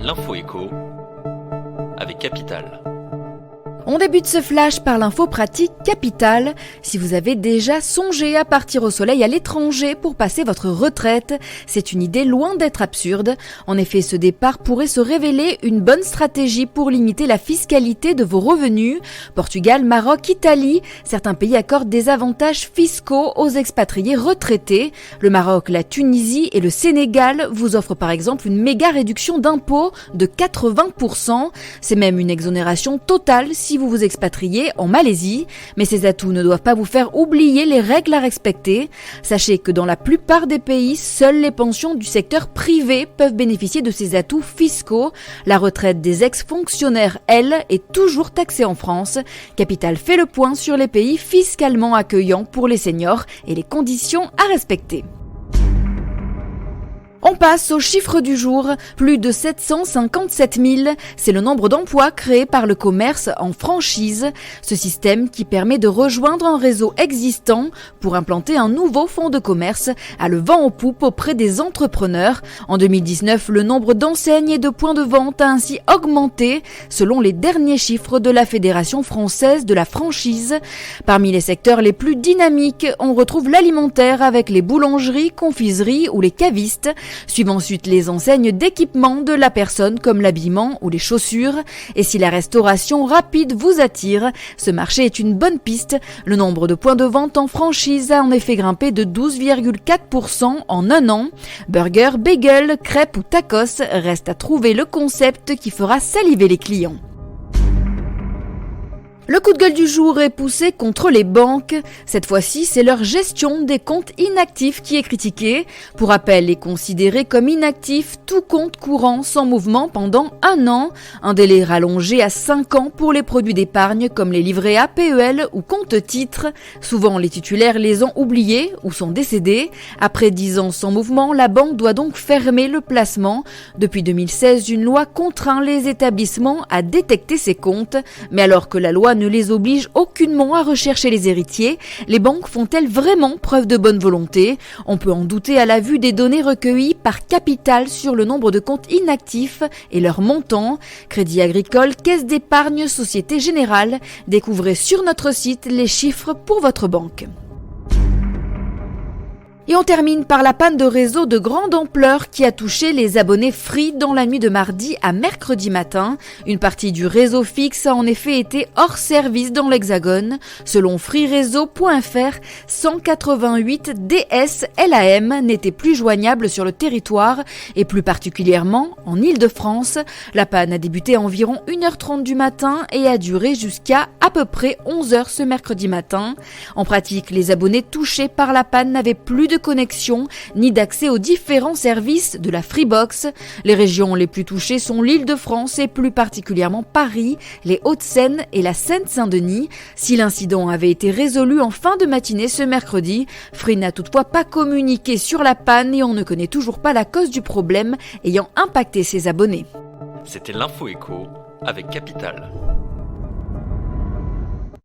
L'info écho avec Capital. On débute ce flash par l'info pratique Capital. Si vous avez déjà songé à partir au soleil à l'étranger pour passer votre retraite, c'est une idée loin d'être absurde. En effet, ce départ pourrait se révéler une bonne stratégie pour limiter la fiscalité de vos revenus. Portugal, Maroc, Italie, certains pays accordent des avantages fiscaux aux expatriés retraités. Le Maroc, la Tunisie et le Sénégal vous offrent par exemple une méga réduction d'impôts de 80%. C'est même une exonération totale si vous vous expatriez en Malaisie, mais ces atouts ne doivent pas vous faire oublier les règles à respecter. Sachez que dans la plupart des pays, seules les pensions du secteur privé peuvent bénéficier de ces atouts fiscaux. La retraite des ex-fonctionnaires, elle, est toujours taxée en France. Capital fait le point sur les pays fiscalement accueillants pour les seniors et les conditions à respecter. On passe au chiffre du jour, plus de 757 000, c'est le nombre d'emplois créés par le commerce en franchise. Ce système qui permet de rejoindre un réseau existant pour implanter un nouveau fonds de commerce a le vent en poupe auprès des entrepreneurs. En 2019, le nombre d'enseignes et de points de vente a ainsi augmenté selon les derniers chiffres de la Fédération française de la franchise. Parmi les secteurs les plus dynamiques, on retrouve l'alimentaire avec les boulangeries, confiseries ou les cavistes. Suivent ensuite les enseignes d'équipement de la personne comme l'habillement ou les chaussures. Et si la restauration rapide vous attire, ce marché est une bonne piste. Le nombre de points de vente en franchise a en effet grimpé de 12,4% en un an. Burger, bagel, crêpes ou tacos, reste à trouver le concept qui fera saliver les clients. Le coup de gueule du jour est poussé contre les banques. Cette fois-ci, c'est leur gestion des comptes inactifs qui est critiquée. Pour rappel, est considéré comme inactif tout compte courant sans mouvement pendant un an. Un délai rallongé à 5 ans pour les produits d'épargne comme les livrets A, PEL ou comptes titres. Souvent, les titulaires les ont oubliés ou sont décédés. Après 10 ans sans mouvement, la banque doit donc fermer le placement. Depuis 2016, une loi contraint les établissements à détecter ces comptes. Mais alors que la loi ne les oblige aucunement à rechercher les héritiers, les banques font-elles vraiment preuve de bonne volonté ? On peut en douter à la vue des données recueillies par Capital sur le nombre de comptes inactifs et leur montant. Crédit Agricole, Caisse d'épargne, Société Générale. Découvrez sur notre site les chiffres pour votre banque. Et on termine par la panne de réseau de grande ampleur qui a touché les abonnés Free dans la nuit de mardi à mercredi matin. Une partie du réseau fixe a en effet été hors service dans l'Hexagone. Selon freereseau.fr, 188 DS LAM n'étaient plus joignables sur le territoire et plus particulièrement en Île-de-France. La panne a débuté à environ 1h30 du matin et a duré jusqu'à peu près 11h ce mercredi matin. En pratique, les abonnés touchés par la panne n'avaient plus de connexion ni d'accès aux différents services de la Freebox. Les régions les plus touchées sont l'Île-de-France et plus particulièrement Paris, les Hauts-de-Seine et la Seine-Saint-Denis. Si l'incident avait été résolu en fin de matinée ce mercredi, Free n'a toutefois pas communiqué sur la panne et on ne connaît toujours pas la cause du problème ayant impacté ses abonnés. C'était l'info écho avec Capital.